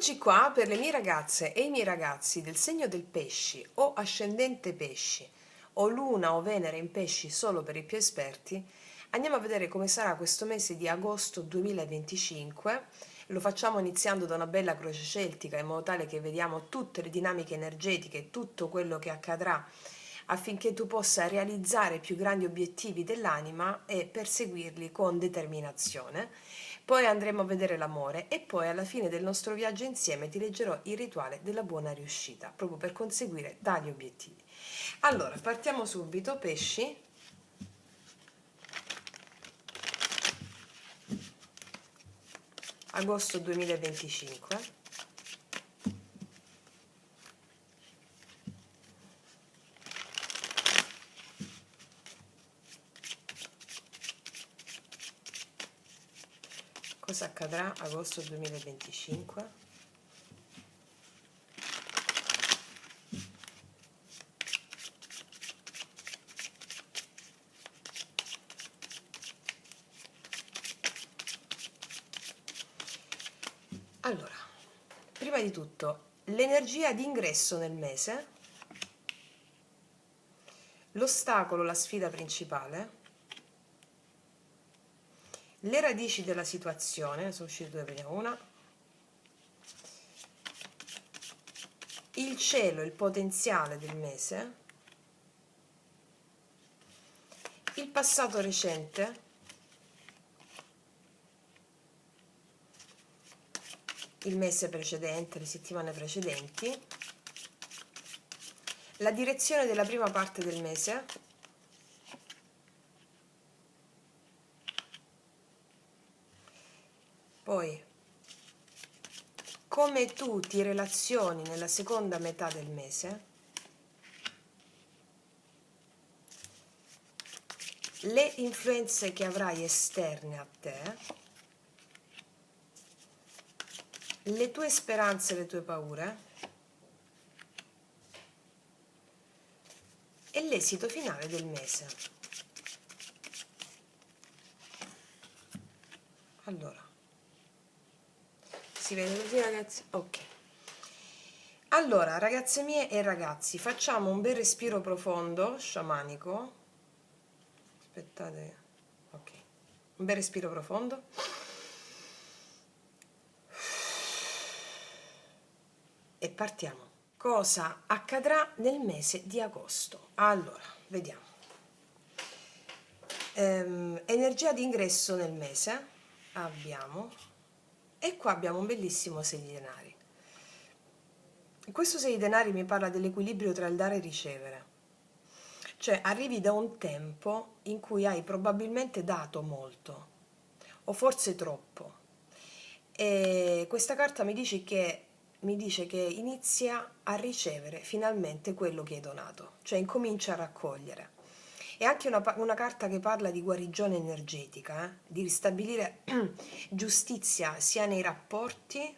Eccoci qua per le mie ragazze e i miei ragazzi del segno del pesci o ascendente pesci o luna o Venere in pesci solo per i più esperti. Andiamo a vedere come sarà questo mese di agosto 2025. Lo facciamo iniziando da una bella croce celtica in modo tale che vediamo tutte le dinamiche energetiche, tutto quello che accadrà affinché tu possa realizzare i più grandi obiettivi dell'anima e perseguirli con determinazione. Poi andremo a vedere l'amore e poi alla fine del nostro viaggio insieme ti leggerò il rituale della buona riuscita, proprio per conseguire tali obiettivi. Allora, partiamo subito, pesci. Agosto 2025. Cosa accadrà agosto 2025? Allora, prima di tutto, l'energia di ingresso nel mese, l'ostacolo, la sfida principale, le radici della situazione, sono uscite due, vediamo una, il cielo, il potenziale del mese, il passato recente, il mese precedente, le settimane precedenti, la direzione della prima parte del mese, poi come tu ti relazioni nella seconda metà del mese, le influenze che avrai esterne a te, le tue speranze e le tue paure e l'esito finale del mese. Allora, si vede così, ragazzi? Ok. Allora, ragazze mie e ragazzi, facciamo un bel respiro profondo, sciamanico. Aspettate, ok. Un bel respiro profondo. E partiamo. Cosa accadrà nel mese di agosto? Allora, vediamo. Energia di ingresso nel mese abbiamo, e qua abbiamo un bellissimo 6 di denari. Questo 6 di denari mi parla dell'equilibrio tra il dare e il ricevere, cioè arrivi da un tempo in cui hai probabilmente dato molto o forse troppo, e questa carta mi dice che inizia a ricevere finalmente quello che hai donato, cioè incomincia a raccogliere. È anche una carta che parla di guarigione energetica, di ristabilire giustizia sia nei rapporti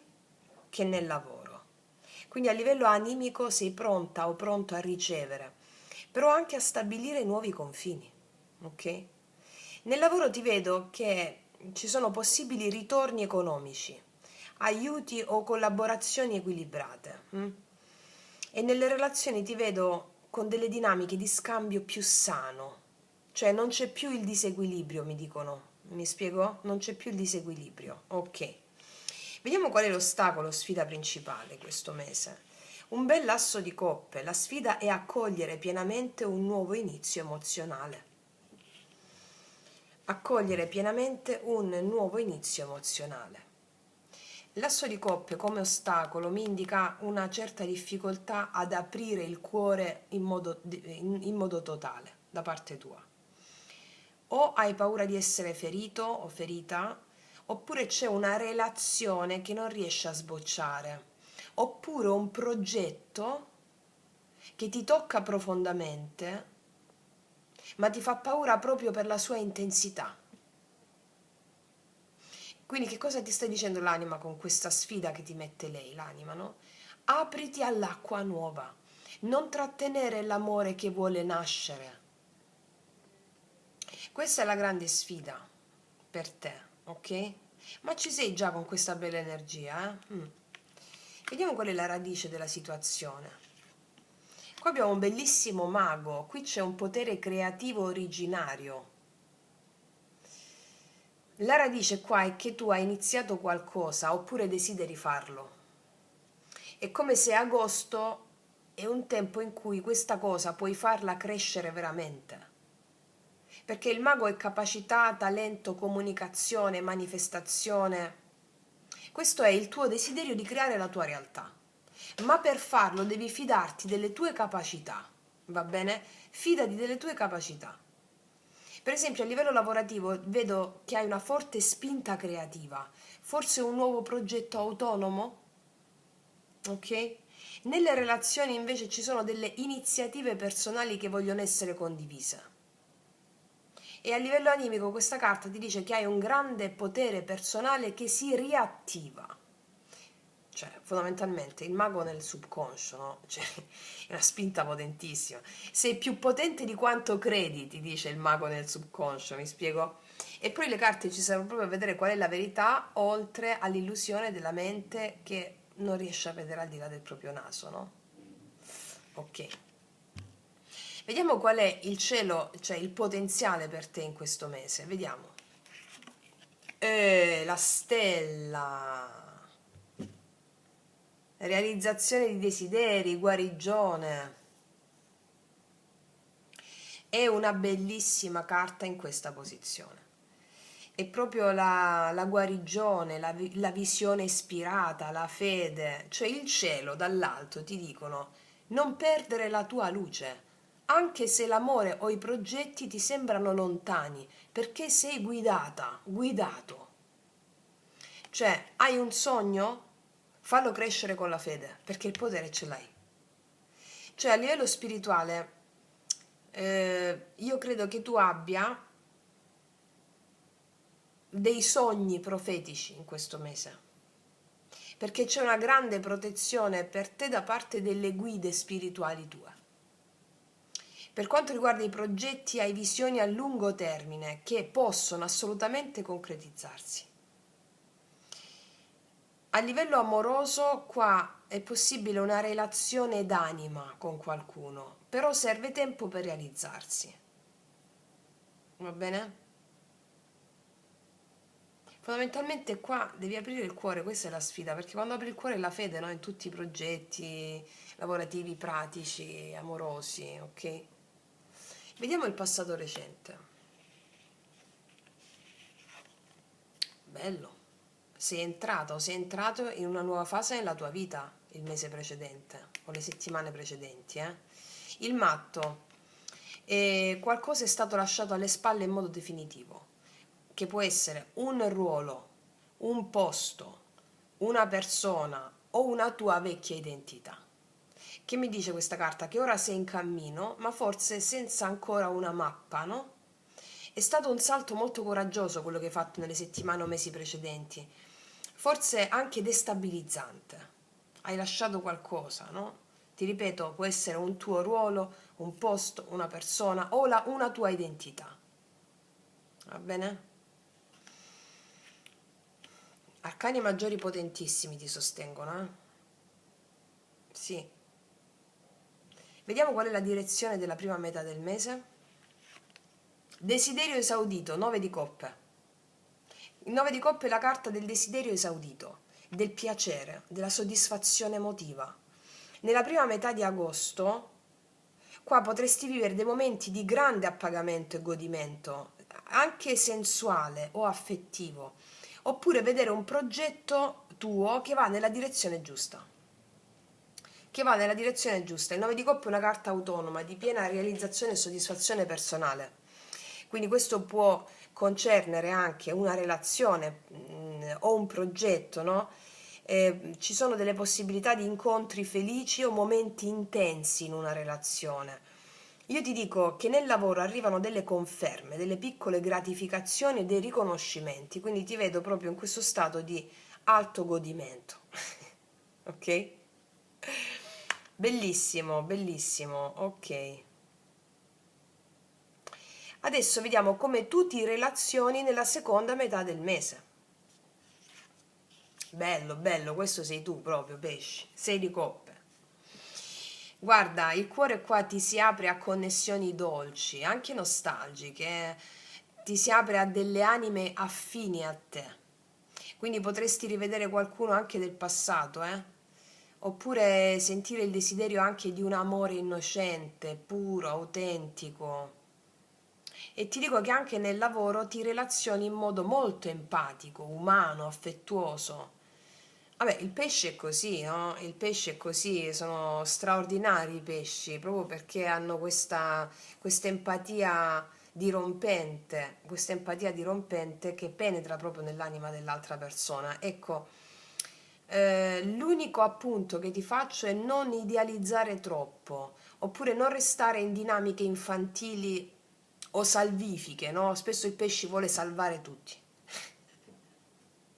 che nel lavoro. Quindi a livello animico sei pronta o pronto a ricevere, però anche a stabilire nuovi confini, ok? Nel lavoro ti vedo che ci sono possibili ritorni economici, aiuti o collaborazioni equilibrate. E nelle relazioni ti vedo con delle dinamiche di scambio più sano, cioè non c'è più il disequilibrio, mi dicono. Mi spiego? Non c'è più il disequilibrio. Ok. Vediamo qual è l'ostacolo, sfida principale questo mese. Un bel asso di coppe. La sfida è accogliere pienamente un nuovo inizio emozionale. Accogliere pienamente un nuovo inizio emozionale. L'asso di coppe come ostacolo mi indica una certa difficoltà ad aprire il cuore in modo totale da parte tua. O hai paura di essere ferito o ferita, oppure c'è una relazione che non riesce a sbocciare, oppure un progetto che ti tocca profondamente, ma ti fa paura proprio per la sua intensità. Quindi che cosa ti sta dicendo l'anima con questa sfida che ti mette lei, l'anima, no? Apriti all'acqua nuova, non trattenere l'amore che vuole nascere. Questa è la grande sfida per te, ok? Ma ci sei già con questa bella energia, eh? Vediamo qual è la radice della situazione. Qua abbiamo un bellissimo mago, qui c'è un potere creativo originario. La radice qua è che tu hai iniziato qualcosa oppure desideri farlo. È come se agosto è un tempo in cui questa cosa puoi farla crescere veramente. Perché il mago è capacità, talento, comunicazione, manifestazione. Questo è il tuo desiderio di creare la tua realtà. Ma per farlo devi fidarti delle tue capacità, va bene? Fidati delle tue capacità. Per esempio, a livello lavorativo vedo che hai una forte spinta creativa, forse un nuovo progetto autonomo, ok? Nelle relazioni invece ci sono delle iniziative personali che vogliono essere condivise. E a livello animico questa carta ti dice che hai un grande potere personale che si riattiva. Cioè, fondamentalmente il mago nel subconscio, no? Cioè, è una spinta potentissima. Sei più potente di quanto credi, ti dice il mago nel subconscio, mi spiego? E poi le carte ci servono proprio a vedere qual è la verità, oltre all'illusione della mente che non riesce a vedere al di là del proprio naso, no? Ok. Vediamo qual è il cielo, cioè il potenziale per te in questo mese. Vediamo. La stella. Realizzazione di desideri, guarigione. È una bellissima carta in questa posizione. È proprio la guarigione, la visione ispirata, la fede, cioè il cielo dall'alto ti dicono non perdere la tua luce, anche se l'amore o i progetti ti sembrano lontani, perché sei guidata, guidato. Cioè, hai un sogno? Fallo crescere con la fede, perché il potere ce l'hai. Cioè, a livello spirituale, io credo che tu abbia dei sogni profetici in questo mese, perché c'è una grande protezione per te da parte delle guide spirituali tue. Per quanto riguarda i progetti, hai visioni a lungo termine che possono assolutamente concretizzarsi. A livello amoroso, qua è possibile una relazione d'anima con qualcuno, però serve tempo per realizzarsi. Va bene? Fondamentalmente qua devi aprire il cuore, questa è la sfida, perché quando apri il cuore è la fede, no? In tutti i progetti lavorativi, pratici, amorosi, ok? Vediamo il passato recente. Bello. Sei entrato in una nuova fase nella tua vita il mese precedente o le settimane precedenti, eh? Il matto. Qualcosa è stato lasciato alle spalle in modo definitivo, che può essere un ruolo, un posto, una persona o una tua vecchia identità. Che mi dice questa carta? Che ora sei in cammino, ma forse senza ancora una mappa, no? È stato un salto molto coraggioso quello che hai fatto nelle settimane o mesi precedenti, forse anche destabilizzante. Hai lasciato qualcosa, no? Ti ripeto, può essere un tuo ruolo, un posto, una persona o una tua identità. Va bene? Arcani maggiori potentissimi ti sostengono, eh? Sì. Vediamo qual è la direzione della prima metà del mese. Desiderio esaudito, 9 di coppe. Il 9 di coppe è la carta del desiderio esaudito, del piacere, della soddisfazione emotiva. Nella prima metà di agosto, qua potresti vivere dei momenti di grande appagamento e godimento, anche sensuale o affettivo, oppure vedere un progetto tuo che va nella direzione giusta. Che va nella direzione giusta. Il 9 di coppe è una carta autonoma, di piena realizzazione e soddisfazione personale. Quindi questo può concernere anche una relazione o un progetto, no? Ci sono delle possibilità di incontri felici o momenti intensi in una relazione. Io ti dico che nel lavoro arrivano delle conferme, delle piccole gratificazioni e dei riconoscimenti, quindi ti vedo proprio in questo stato di alto godimento. Ok? Bellissimo, bellissimo, ok. Adesso vediamo come tu ti relazioni nella seconda metà del mese. Bello, bello, questo sei tu proprio, pesci, sei di coppe. Guarda, il cuore qua ti si apre a connessioni dolci, anche nostalgiche, ti si apre a delle anime affini a te. Quindi potresti rivedere qualcuno anche del passato, eh? Oppure sentire il desiderio anche di un amore innocente, puro, autentico. E ti dico che anche nel lavoro ti relazioni in modo molto empatico, umano, affettuoso. Vabbè, il pesce è così, no? Il pesce è così, sono straordinari i pesci, proprio perché hanno questa questa empatia dirompente che penetra proprio nell'anima dell'altra persona. Ecco, l'unico appunto che ti faccio è non idealizzare troppo, oppure non restare in dinamiche infantili o salvifiche, no? Spesso il pesce vuole salvare tutti.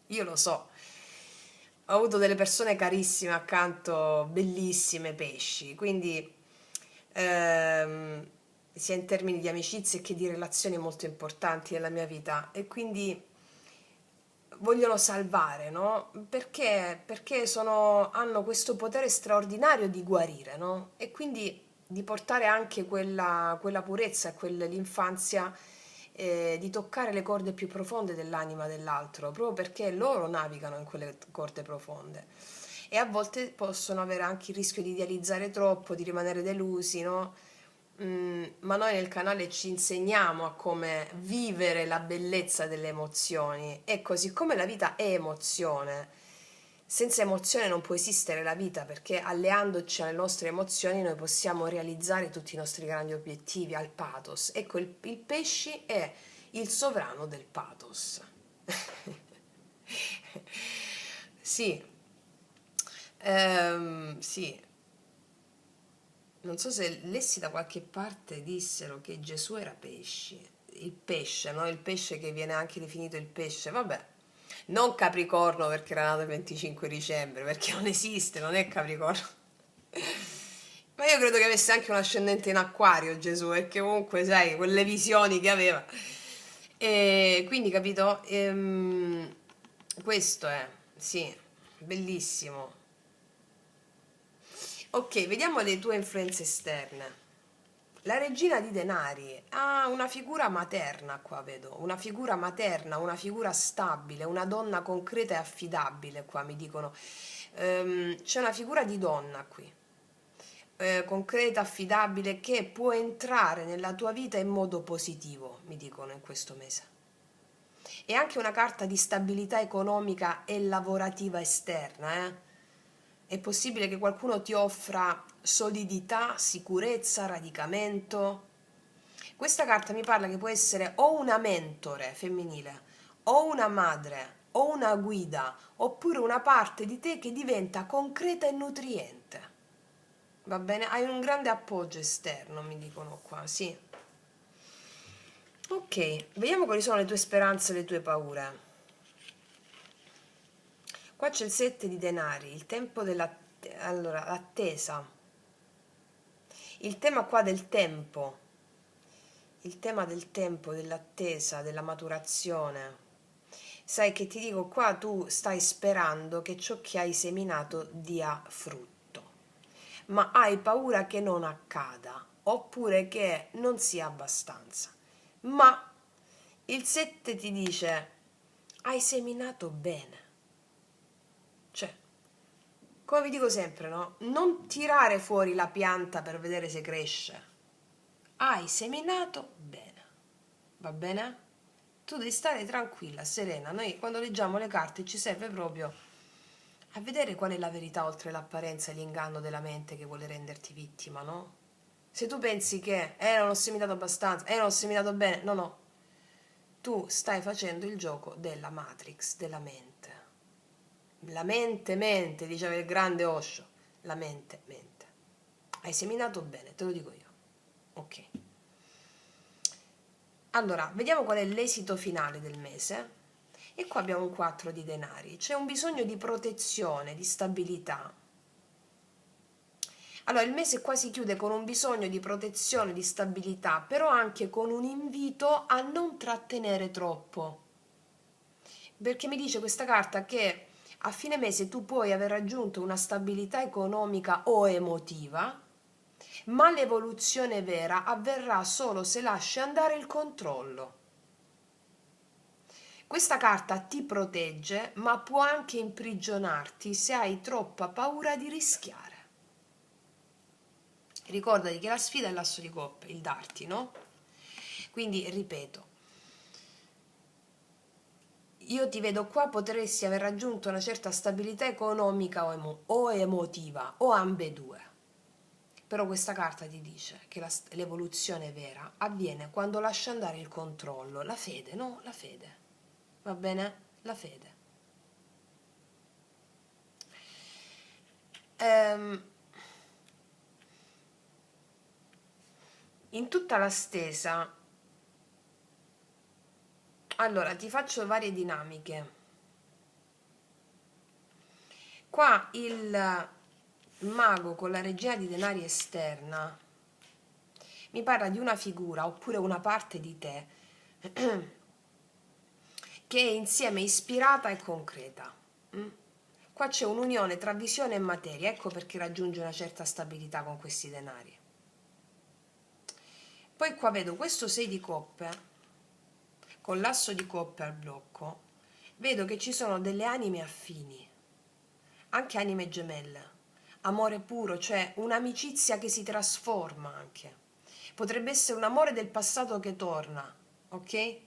Io lo so. Ho avuto delle persone carissime accanto, bellissime pesci, quindi ehm, sia in termini di amicizie che di relazioni molto importanti nella mia vita e quindi vogliono salvare, no? Perché hanno questo potere straordinario di guarire, no? E quindi di portare anche quella purezza e quell'infanzia, di toccare le corde più profonde dell'anima dell'altro, proprio perché loro navigano in quelle corde profonde. E a volte possono avere anche il rischio di idealizzare troppo, di rimanere delusi, no? Ma noi nel canale ci insegniamo a come vivere la bellezza delle emozioni. Ecco, siccome la vita è emozione, senza emozione non può esistere la vita, perché alleandoci alle nostre emozioni noi possiamo realizzare tutti i nostri grandi obiettivi al pathos. Ecco, il pesci è il sovrano del pathos. Sì, sì, non so se lessi da qualche parte dissero che Gesù era pesci, il pesce, no? Il pesce che viene anche definito il pesce, vabbè, non Capricorno perché era nato il 25 dicembre, perché non esiste, non è Capricorno. Ma io credo che avesse anche un ascendente in acquario Gesù, perché comunque, sai, quelle visioni che aveva. E quindi, capito? Questo è, sì, bellissimo. Ok, vediamo le tue influenze esterne. La regina di denari ha una figura materna qua, vedo, una figura materna, una figura stabile, una donna concreta e affidabile qua, mi dicono. C'è una figura di donna qui, concreta, affidabile, che può entrare nella tua vita in modo positivo, mi dicono in questo mese. E anche una carta di stabilità economica e lavorativa esterna, eh? È possibile che qualcuno ti offra solidità, sicurezza, radicamento. Questa carta mi parla che può essere o una mentore femminile, o una madre, o una guida, oppure una parte di te che diventa concreta e nutriente. Va bene? Hai un grande appoggio esterno, mi dicono qua, sì. Ok, vediamo quali sono le tue speranze e le tue paure. Qua c'è il 7 di denari, il tempo allora, l'attesa. Il tema qua del tempo, il tema del tempo, dell'attesa, della maturazione. Sai che ti dico, qua tu stai sperando che ciò che hai seminato dia frutto, ma hai paura che non accada, oppure che non sia abbastanza. Ma il 7 ti dice, hai seminato bene. Cioè, come vi dico sempre, no? Non tirare fuori la pianta per vedere se cresce. Hai seminato bene. Va bene? Tu devi stare tranquilla, serena. Noi quando leggiamo le carte ci serve proprio a vedere qual è la verità oltre l'apparenza e l'inganno della mente che vuole renderti vittima, no? Se tu pensi che, non ho seminato abbastanza, non ho seminato bene, no, no. Tu stai facendo il gioco della Matrix, della mente. La mente mente, diceva il grande Osho. La mente mente. Hai seminato bene, te lo dico io. Ok. Allora, vediamo qual è l'esito finale del mese. E qua abbiamo un 4 di denari. C'è un bisogno di protezione, di stabilità. Allora, il mese qua si chiude con un bisogno di protezione, di stabilità, però anche con un invito a non trattenere troppo. Perché mi dice questa carta che A fine mese tu puoi aver raggiunto una stabilità economica o emotiva, ma l'evoluzione vera avverrà solo se lasci andare il controllo. Questa carta ti protegge, ma può anche imprigionarti se hai troppa paura di rischiare. Ricordati che la sfida è l'asso di coppe, il darti, no? Quindi, ripeto, io ti vedo qua, potresti aver raggiunto una certa stabilità economica o emotiva, o ambedue. Però questa carta ti dice che l'evoluzione vera avviene quando lasci andare il controllo, la fede, no? La fede. Va bene? La fede. In tutta la stesa, allora ti faccio varie dinamiche. Qua il mago con la regina di denari esterna mi parla di una figura oppure una parte di te che è insieme ispirata e concreta. Qua c'è un'unione tra visione e materia, ecco perché raggiunge una certa stabilità con questi denari. Poi qua vedo questo 6 di coppe, con l'asso di coppe al blocco, vedo che ci sono delle anime affini, anche anime gemelle, amore puro, cioè un'amicizia che si trasforma anche. Potrebbe essere un amore del passato che torna, ok?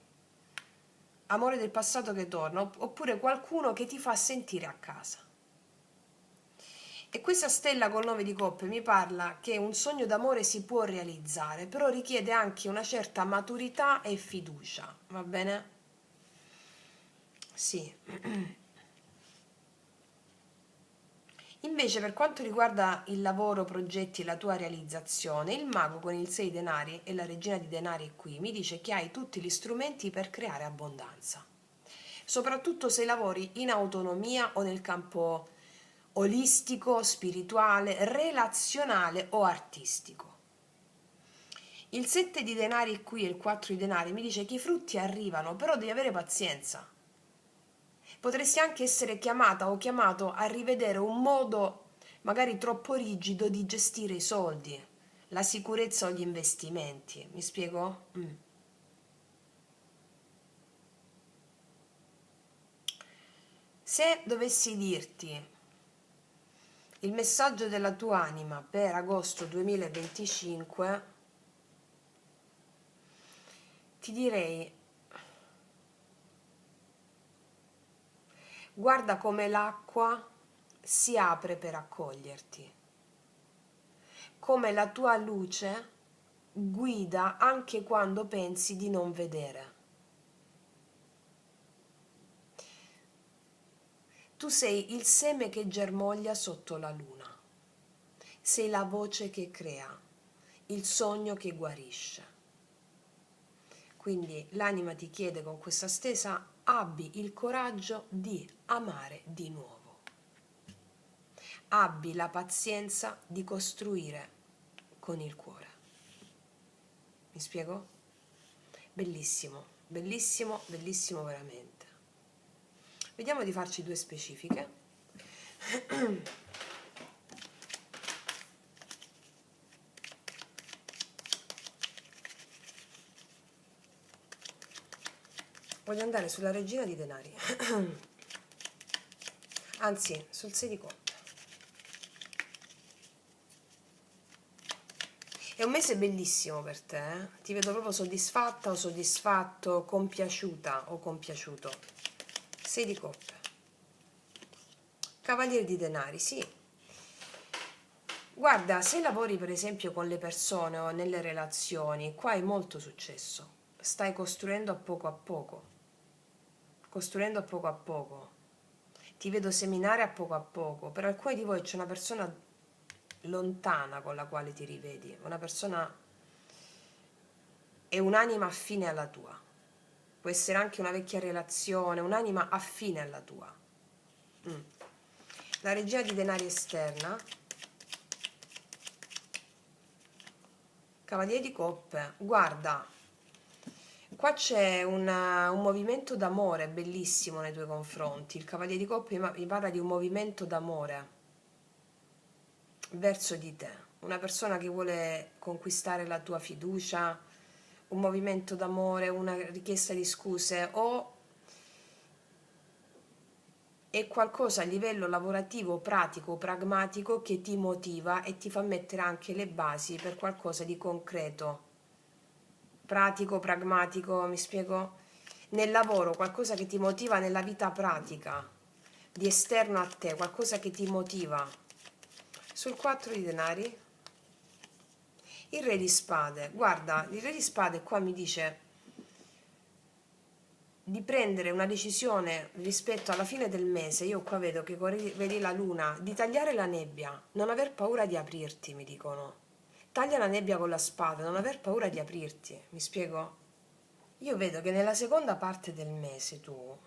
Amore del passato che torna, oppure qualcuno che ti fa sentire a casa. E questa stella col 9 di coppe mi parla che un sogno d'amore si può realizzare, però richiede anche una certa maturità e fiducia, va bene? Sì. Invece per quanto riguarda il lavoro, progetti e la tua realizzazione, il mago con il 6 denari e la regina di denari qui mi dice che hai tutti gli strumenti per creare abbondanza, soprattutto se lavori in autonomia o nel campo olistico, spirituale, relazionale o artistico. Il 7 di denari qui e il 4 di denari mi dice che i frutti arrivano, però devi avere pazienza. Potresti anche essere chiamata o chiamato a rivedere un modo magari troppo rigido di gestire i soldi, la sicurezza o gli investimenti. Mi spiego? Se dovessi dirti il messaggio della tua anima per agosto 2025, ti direi: guarda come l'acqua si apre per accoglierti, come la tua luce guida anche quando pensi di non vedere. Tu sei il seme che germoglia sotto la luna, sei la voce che crea, il sogno che guarisce. Quindi l'anima ti chiede con questa stesa: abbi il coraggio di amare di nuovo, abbi la pazienza di costruire con il cuore. Mi spiego? Bellissimo, bellissimo, bellissimo veramente. Vediamo di farci due specifiche. Voglio andare sulla regina di denari, anzi sul 6 di coppe. È un mese bellissimo per te, eh? Ti vedo proprio soddisfatta o soddisfatto, compiaciuta o compiaciuto. 6 di coppe. Cavaliere di denari, sì. Guarda, se lavori per esempio con le persone o nelle relazioni, qua hai molto successo. Stai costruendo a poco, costruendo a poco. Ti vedo seminare a poco. Per alcuni di voi c'è una persona lontana con la quale ti rivedi, una persona è un'anima affine alla tua. Può essere anche una vecchia relazione, un'anima affine alla tua. La regina di denari esterna, cavaliere di coppe, guarda, Qua c'è un movimento d'amore bellissimo nei tuoi confronti. Il Cavaliere di Coppe mi parla di un movimento d'amore verso di te, una persona che vuole conquistare la tua fiducia, un movimento d'amore, una richiesta di scuse, o è qualcosa a livello lavorativo, pratico, pragmatico che ti motiva e ti fa mettere anche le basi per qualcosa di concreto, pratico, pragmatico, mi spiego? Nel lavoro, qualcosa che ti motiva nella vita pratica, di esterno a te, qualcosa che ti motiva. Sul 4 di denari, il Re di Spade. Guarda, il Re di Spade qua mi dice di prendere una decisione rispetto alla fine del mese. Io qua vedo che vedi la luna, di tagliare la nebbia, non aver paura di aprirti, mi dicono. Taglia la nebbia con la spada, non aver paura di aprirti, mi spiego? Io vedo che nella seconda parte del mese tu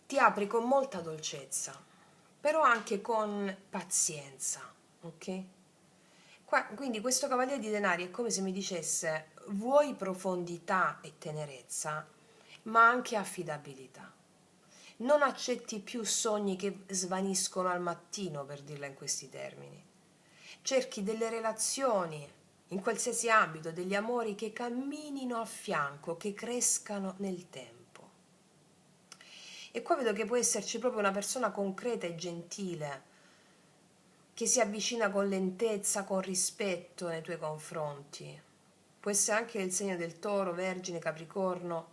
ti apri con molta dolcezza, però anche con pazienza, ok? Quindi questo Cavaliere di Denari è come se mi dicesse: vuoi profondità e tenerezza, ma anche affidabilità. Non accetti più sogni che svaniscono al mattino, per dirla in questi termini. Cerchi delle relazioni, in qualsiasi ambito, degli amori che camminino a fianco, che crescano nel tempo. E qua vedo che può esserci proprio una persona concreta e gentile, che si avvicina con lentezza, con rispetto nei tuoi confronti. Può essere anche il segno del Toro, Vergine, Capricorno.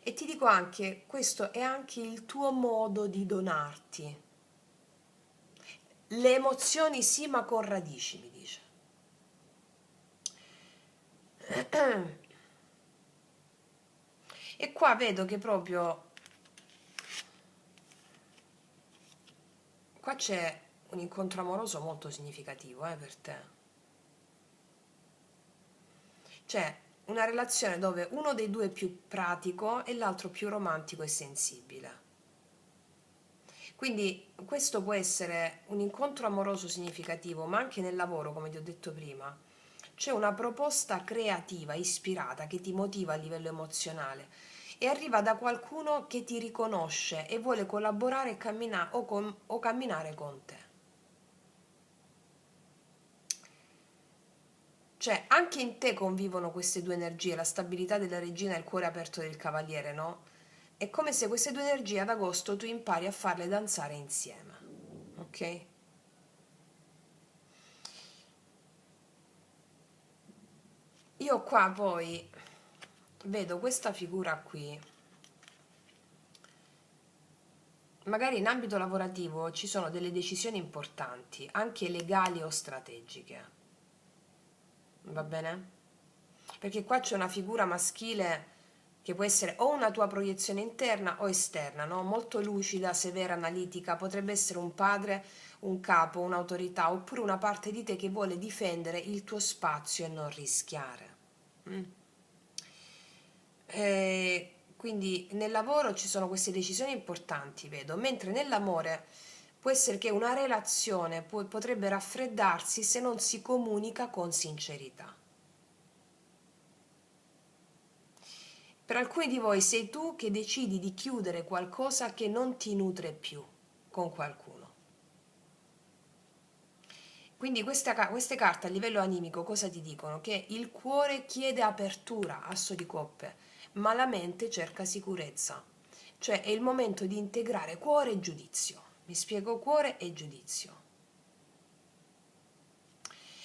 E ti dico anche, questo è anche il tuo modo di donarti. Le emozioni sì, ma con radici, mi dice. E qua vedo che proprio qua c'è un incontro amoroso molto significativo per te. C'è una relazione dove uno dei due è più pratico e l'altro più romantico e sensibile. Quindi questo può essere un incontro amoroso significativo, ma anche nel lavoro, come ti ho detto prima. C'è una proposta creativa, ispirata, che ti motiva a livello emozionale e arriva da qualcuno che ti riconosce e vuole collaborare o camminare con te. Cioè, anche in te convivono queste due energie, la stabilità della regina e il cuore aperto del cavaliere, no? È come se queste due energie ad agosto tu impari a farle danzare insieme, ok? Io qua poi vedo questa figura qui, magari in ambito lavorativo ci sono delle decisioni importanti, anche legali o strategiche, va bene? Perché qua c'è una figura maschile che può essere o una tua proiezione interna o esterna, no? Molto lucida, severa, analitica, potrebbe essere un padre, un capo, un'autorità, oppure una parte di te che vuole difendere il tuo spazio e non rischiare. Mm. Quindi nel lavoro ci sono queste decisioni importanti, vedo, mentre nell'amore può essere che una relazione potrebbe raffreddarsi se non si comunica con sincerità. Per alcuni di voi sei tu che decidi di chiudere qualcosa che non ti nutre più con qualcuno. Quindi queste carte a livello animico cosa ti dicono? Che il cuore chiede apertura, asso di coppe, ma la mente cerca sicurezza. Cioè è il momento di integrare cuore e giudizio. Mi spiego, cuore e giudizio.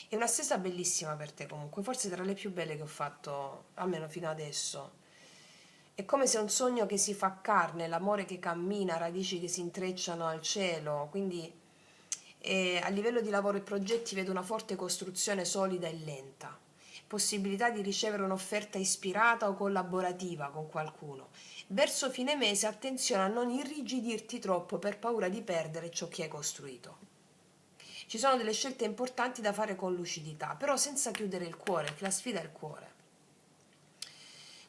È una stesa bellissima per te comunque, forse tra le più belle che ho fatto, almeno fino adesso. È come se un sogno che si fa carne, l'amore che cammina, radici che si intrecciano al cielo, quindi a livello di lavoro e progetti vedo una forte costruzione solida e lenta, possibilità di ricevere un'offerta ispirata o collaborativa con qualcuno. Verso fine mese attenzione a non irrigidirti troppo per paura di perdere ciò che hai costruito. Ci sono delle scelte importanti da fare con lucidità, però senza chiudere il cuore, perché la sfida è il cuore.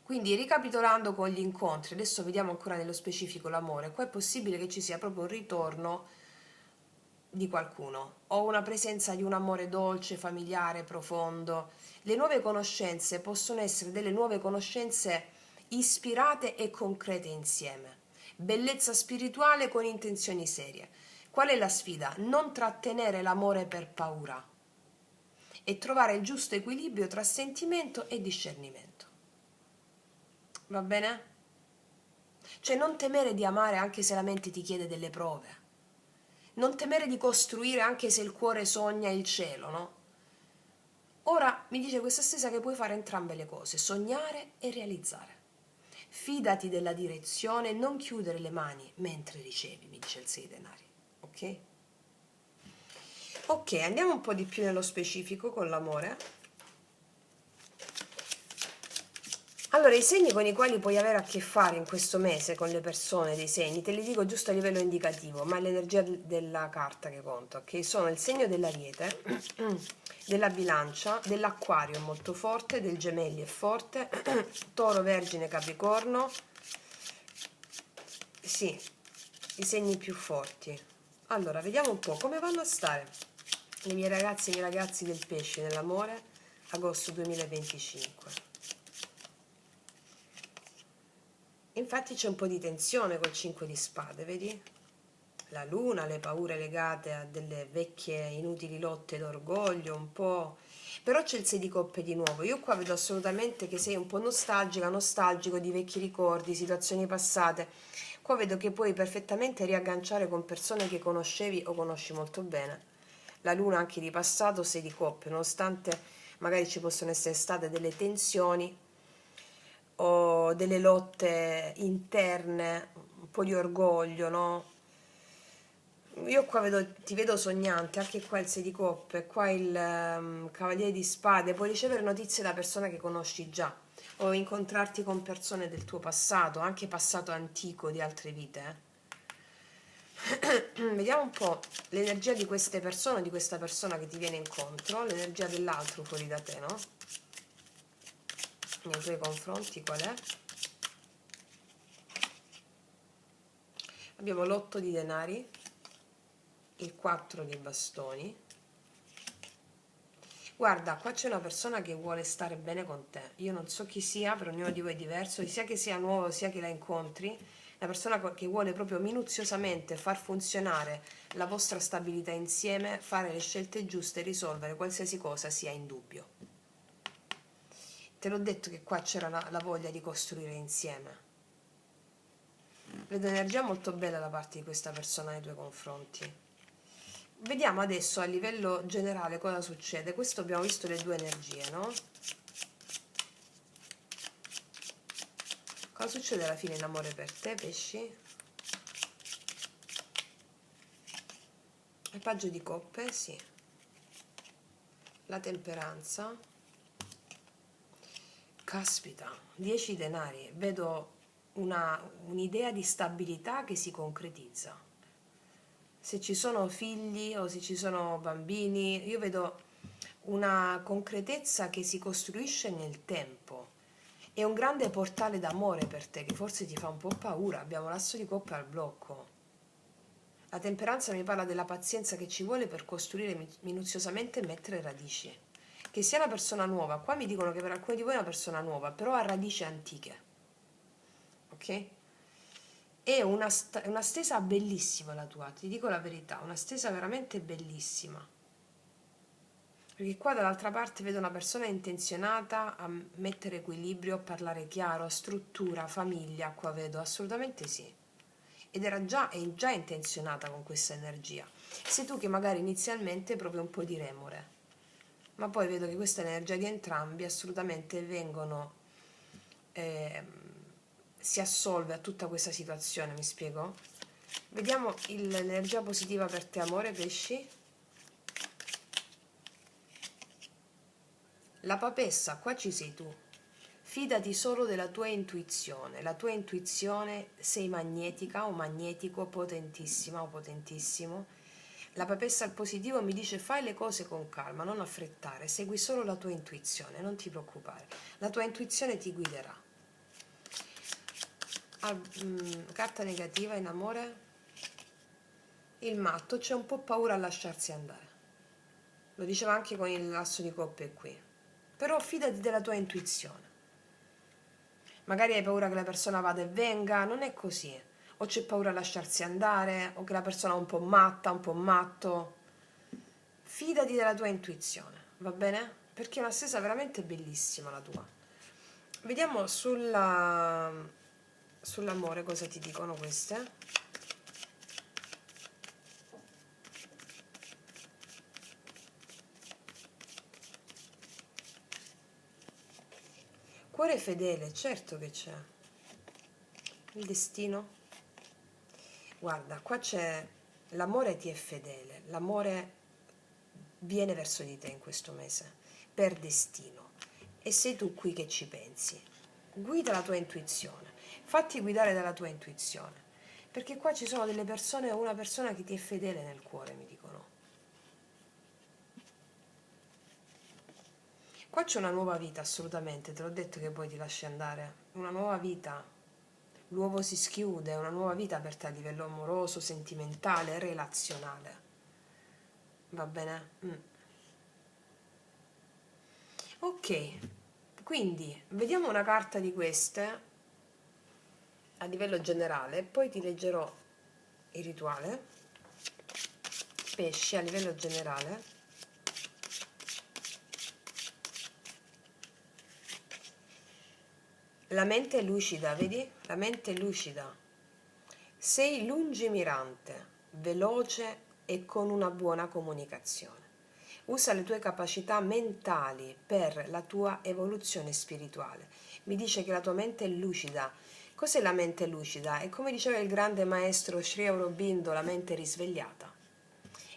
Quindi ricapitolando con gli incontri, adesso vediamo ancora nello specifico l'amore, qua è possibile che ci sia proprio un ritorno di qualcuno o una presenza di un amore dolce, familiare, profondo. Le nuove conoscenze possono essere delle nuove conoscenze ispirate e concrete insieme. Bellezza spirituale con intenzioni serie. Qual è la sfida? Non trattenere l'amore per paura e trovare il giusto equilibrio tra sentimento e discernimento. Va bene? Cioè non temere di amare anche se la mente ti chiede delle prove. Non temere di costruire anche se il cuore sogna il cielo, no? Ora mi dice questa stessa che puoi fare entrambe le cose, sognare e realizzare. Fidati della direzione, non chiudere le mani mentre ricevi, mi dice il 6 denari. Ok? Ok, andiamo un po' di più nello specifico con l'amore. Allora, i segni con i quali puoi avere a che fare in questo mese con le persone, dei segni, te li dico giusto a livello indicativo, ma è l'energia della carta che conta, ok? Sono il segno dell'Ariete, della Bilancia, dell'Acquario è molto forte, del Gemelli è forte, Toro, Vergine, Capricorno, sì, i segni più forti. Allora, vediamo un po' come vanno a stare le mie ragazze e i miei ragazzi del pesce nell'amore, agosto 2025. Infatti c'è un po' di tensione col 5 di spade, vedi? La luna, le paure legate a delle vecchie inutili lotte d'orgoglio, un po'. Però c'è il 6 di coppe di nuovo. Io qua vedo assolutamente che sei un po' nostalgica, nostalgico di vecchi ricordi, situazioni passate. Qua vedo che puoi perfettamente riagganciare con persone che conoscevi o conosci molto bene. La luna anche di passato, 6 di coppe, nonostante magari ci possono essere state delle tensioni o delle lotte interne, un po' di orgoglio, no? Io qua ti vedo sognante, anche qua il 6 di coppe, qua il cavaliere di spade, puoi ricevere notizie da persone che conosci già o incontrarti con persone del tuo passato, anche passato antico di altre vite. Vediamo un po' l'energia di queste persone, di questa persona che ti viene incontro, l'energia dell'altro fuori da te, no? Nei tuoi confronti qual è? Abbiamo l'8 di denari, il 4 di bastoni. Guarda, qua c'è una persona che vuole stare bene con te. Io non so chi sia, per ognuno di voi è diverso, sia che sia nuovo, sia che la incontri. Una persona che vuole proprio minuziosamente far funzionare la vostra stabilità insieme, fare le scelte giuste e risolvere qualsiasi cosa sia in dubbio. Te l'ho detto che qua c'era la voglia di costruire insieme. Vedo energia molto bella da parte di questa persona nei tuoi confronti. Vediamo adesso a livello generale cosa succede. Questo abbiamo visto le due energie, no? Cosa succede alla fine in amore per te, pesci? Il paggio di coppe, sì. La temperanza. Caspita, 10 denari. Vedo un'idea di stabilità che si concretizza. Se ci sono figli o se ci sono bambini, io vedo una concretezza che si costruisce nel tempo. È un grande portale d'amore per te che forse ti fa un po' paura. Abbiamo l'asso di coppe al blocco. La temperanza mi parla della pazienza che ci vuole per costruire minuziosamente e mettere radici. Che sia una persona nuova, qua mi dicono che per alcuni di voi è una persona nuova, però ha radici antiche. Ok? È una stesa bellissima la tua, ti dico la verità, una stesa veramente bellissima. Perché qua dall'altra parte vedo una persona intenzionata a mettere equilibrio, a parlare chiaro, a struttura, famiglia, qua vedo, assolutamente sì. Ed è già intenzionata con questa energia. Sei tu che magari inizialmente proprio un po' di remore, ma poi vedo che questa energia di entrambi assolutamente si assolve a tutta questa situazione, mi spiego? Vediamo l'energia positiva per te, amore, pesci. La papessa, qua ci sei tu. Fidati solo della tua intuizione. La tua intuizione, sei magnetica o magnetico, potentissima o potentissimo. La papessa al positivo mi dice fai le cose con calma, non affrettare, segui solo la tua intuizione, non ti preoccupare. La tua intuizione ti guiderà. Carta negativa in amore. Il matto c'è un po' paura a lasciarsi andare. Lo diceva anche con il l'asso di coppe qui. Però fidati della tua intuizione. Magari hai paura che la persona vada e venga, non è così. O c'è paura a lasciarsi andare, o che la persona è un po' matta, un po' matto. Fidati della tua intuizione, va bene? Perché è una stesa veramente bellissima la tua. Vediamo sull'amore cosa ti dicono queste. Cuore fedele, certo che c'è. Il destino. Guarda, qua c'è l'amore ti è fedele, l'amore viene verso di te in questo mese, per destino. E sei tu qui che ci pensi. Guida la tua intuizione, fatti guidare dalla tua intuizione, perché qua ci sono delle persone, una persona che ti è fedele nel cuore, mi dicono. Qua c'è una nuova vita, assolutamente, te l'ho detto che poi ti lasci andare. Una nuova vita, l'uovo si schiude, è una nuova vita per te a livello amoroso, sentimentale, relazionale. Va bene? Ok, quindi vediamo una carta di queste a livello generale, poi ti leggerò il rituale. Pesci a livello generale. La mente è lucida, vedi? La mente è lucida. Sei lungimirante, veloce e con una buona comunicazione. Usa le tue capacità mentali per la tua evoluzione spirituale. Mi dice che la tua mente è lucida. Cos'è la mente lucida? È come diceva il grande maestro Sri Aurobindo, la mente risvegliata.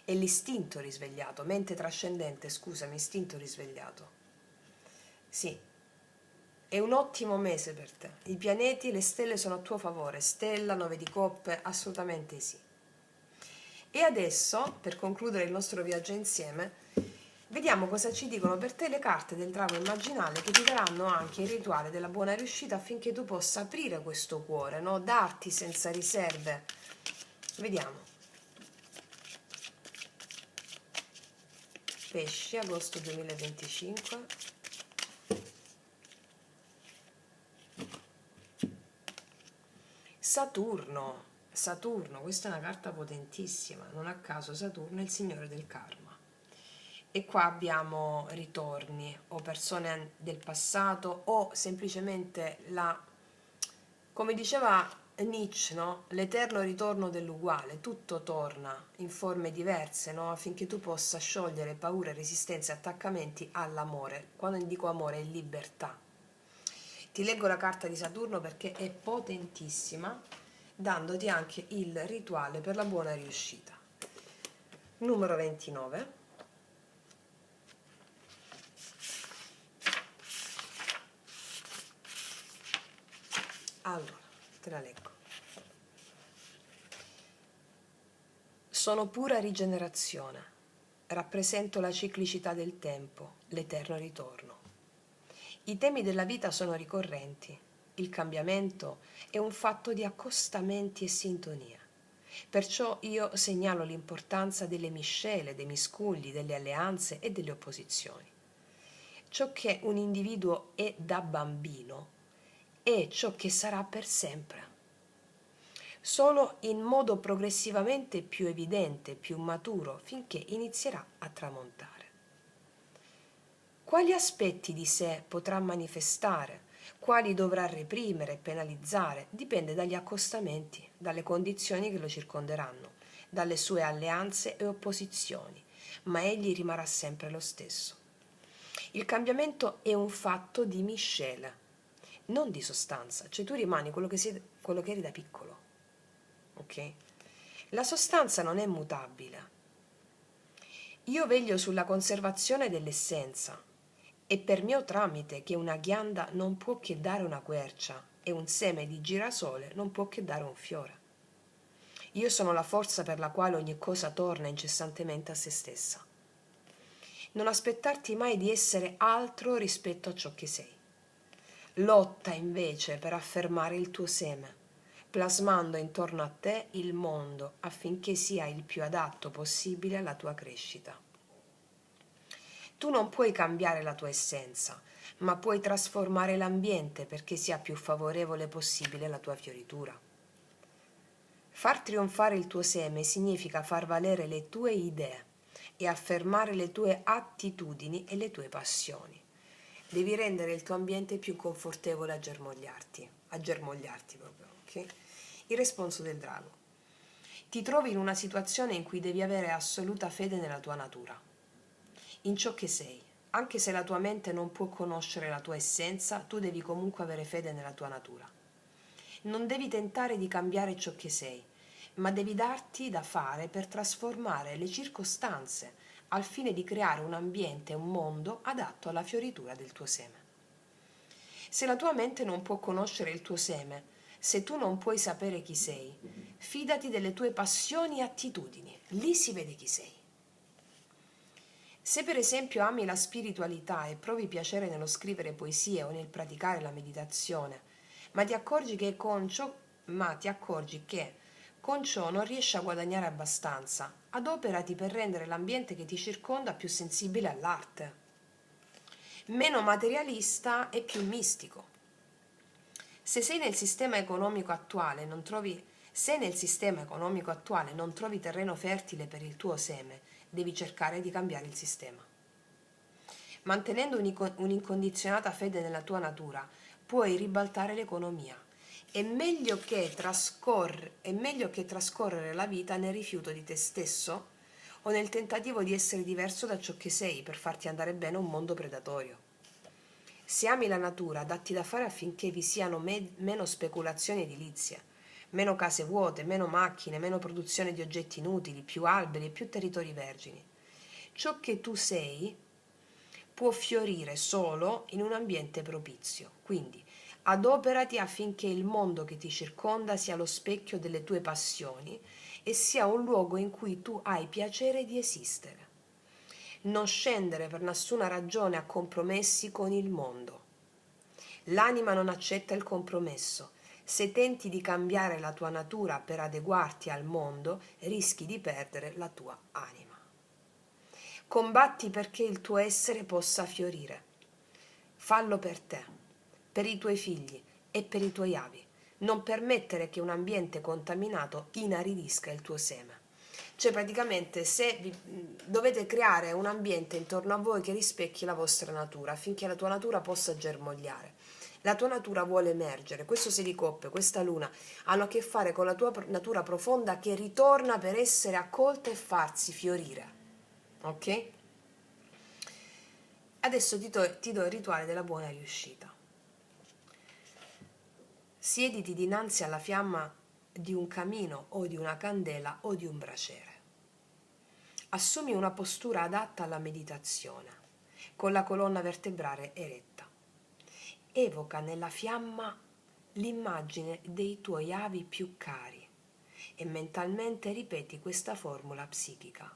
È l'istinto risvegliato, mente trascendente, scusami, istinto risvegliato. Sì, è un ottimo mese per te. I pianeti, le stelle sono a tuo favore. Stella, 9 di coppe, assolutamente sì. E adesso, per concludere il nostro viaggio insieme, vediamo cosa ci dicono per te le carte del drago immaginale, che ti daranno anche il rituale della buona riuscita affinché tu possa aprire questo cuore, no? Darti senza riserve. Vediamo. Pesci, agosto 2025. Saturno, Saturno, questa è una carta potentissima, non a caso Saturno è il signore del karma. E qua abbiamo ritorni o persone del passato o semplicemente come diceva Nietzsche, no? L'eterno ritorno dell'uguale, tutto torna in forme diverse, no? Affinché tu possa sciogliere paure, resistenze, attaccamenti all'amore. Quando dico amore è libertà. Ti leggo la carta di Saturno perché è potentissima, dandoti anche il rituale per la buona riuscita. Numero 29. Allora, te la leggo. Sono pura rigenerazione, rappresento la ciclicità del tempo, l'eterno ritorno. I temi della vita sono ricorrenti, il cambiamento è un fatto di accostamenti e sintonia. Perciò io segnalo l'importanza delle miscele, dei miscugli, delle alleanze e delle opposizioni. Ciò che un individuo è da bambino è ciò che sarà per sempre. Solo in modo progressivamente più evidente, più maturo, finché inizierà a tramontare. Quali aspetti di sé potrà manifestare, quali dovrà reprimere e penalizzare, dipende dagli accostamenti, dalle condizioni che lo circonderanno, dalle sue alleanze e opposizioni, ma egli rimarrà sempre lo stesso. Il cambiamento è un fatto di miscela, non di sostanza, cioè tu rimani quello che eri da piccolo, ok? La sostanza non è mutabile. Io veglio sulla conservazione dell'essenza, è per mio tramite che una ghianda non può che dare una quercia e un seme di girasole non può che dare un fiore. Io sono la forza per la quale ogni cosa torna incessantemente a se stessa. Non aspettarti mai di essere altro rispetto a ciò che sei. Lotta invece per affermare il tuo seme. plasmando intorno a te il mondo affinché sia il più adatto possibile alla tua crescita. Tu non puoi cambiare la tua essenza, ma puoi trasformare l'ambiente perché sia più favorevole possibile alla tua fioritura. Far trionfare il tuo seme significa far valere le tue idee e affermare le tue attitudini e le tue passioni. Devi rendere il tuo ambiente più confortevole a germogliarti proprio, ok? Il responso del drago. Ti trovi in una situazione in cui devi avere assoluta fede nella tua natura, in ciò che sei. Anche se la tua mente non può conoscere la tua essenza, tu devi comunque avere fede nella tua natura. Non devi tentare di cambiare ciò che sei, ma devi darti da fare per trasformare le circostanze al fine di creare un ambiente e un mondo adatto alla fioritura del tuo seme. Se la tua mente non può conoscere il tuo seme, se tu non puoi sapere chi sei, fidati delle tue passioni e attitudini, lì si vede chi sei. Se per esempio ami la spiritualità e provi piacere nello scrivere poesie o nel praticare la meditazione, ma ti accorgi che con ciò non riesci a guadagnare abbastanza, adoperati per rendere l'ambiente che ti circonda più sensibile all'arte, meno materialista e più mistico. Se nel sistema economico attuale non trovi terreno fertile per il tuo seme, devi cercare di cambiare il sistema. Mantenendo un'incondizionata fede nella tua natura, puoi ribaltare l'economia. È meglio che trascorrere la vita nel rifiuto di te stesso o nel tentativo di essere diverso da ciò che sei per farti andare bene a un mondo predatorio. Se ami la natura, datti da fare affinché vi siano meno speculazioni edilizie, meno case vuote, meno macchine, meno produzione di oggetti inutili, più alberi e più territori vergini. Ciò che tu sei può fiorire solo in un ambiente propizio, quindi adoperati affinché il mondo che ti circonda sia lo specchio delle tue passioni e sia un luogo in cui tu hai piacere di esistere. Non scendere per nessuna ragione a compromessi con il mondo. L'anima non accetta il compromesso. Se tenti di cambiare la tua natura per adeguarti al mondo, rischi di perdere la tua anima. Combatti perché il tuo essere possa fiorire. Fallo per te, per i tuoi figli e per i tuoi avi. Non permettere che un ambiente contaminato inaridisca il tuo seme. Cioè praticamente dovete creare un ambiente intorno a voi che rispecchi la vostra natura affinché la tua natura possa germogliare. La tua natura vuole emergere, questo sei di coppe, questa luna hanno a che fare con la tua natura profonda che ritorna per essere accolta e farsi fiorire. Ok? Adesso ti do il rituale della buona riuscita. Siediti dinanzi alla fiamma di un camino o di una candela o di un braciere. Assumi una postura adatta alla meditazione, con la colonna vertebrale eretta. Evoca nella fiamma l'immagine dei tuoi avi più cari e mentalmente ripeti questa formula psichica.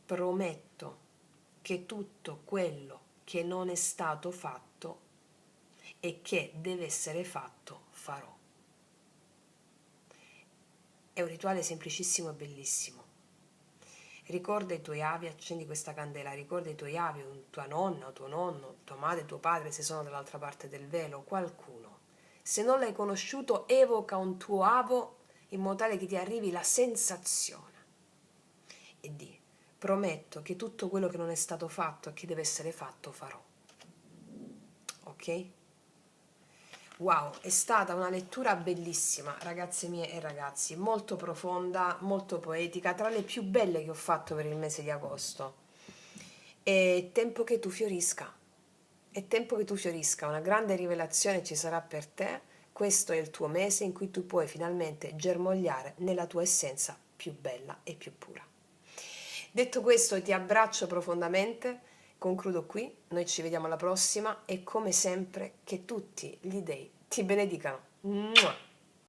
Prometto che tutto quello che non è stato fatto e che deve essere fatto farò. È un rituale semplicissimo e bellissimo. Ricorda i tuoi avi, accendi questa candela, ricorda i tuoi avi, tua nonna, tuo nonno, tua madre, tuo padre, se sono dall'altra parte del velo, qualcuno. Se non l'hai conosciuto, evoca un tuo avo in modo tale che ti arrivi la sensazione. E di, prometto che tutto quello che non è stato fatto e che deve essere fatto farò. Ok? Wow, è stata una lettura bellissima, ragazze mie e ragazzi, molto profonda, molto poetica, tra le più belle che ho fatto per il mese di agosto. È tempo che tu fiorisca, una grande rivelazione ci sarà per te. Questo è il tuo mese in cui tu puoi finalmente germogliare nella tua essenza più bella e più pura. Detto questo, ti abbraccio profondamente. Concludo qui, noi ci vediamo alla prossima e come sempre che tutti gli dei ti benedicano. Mua!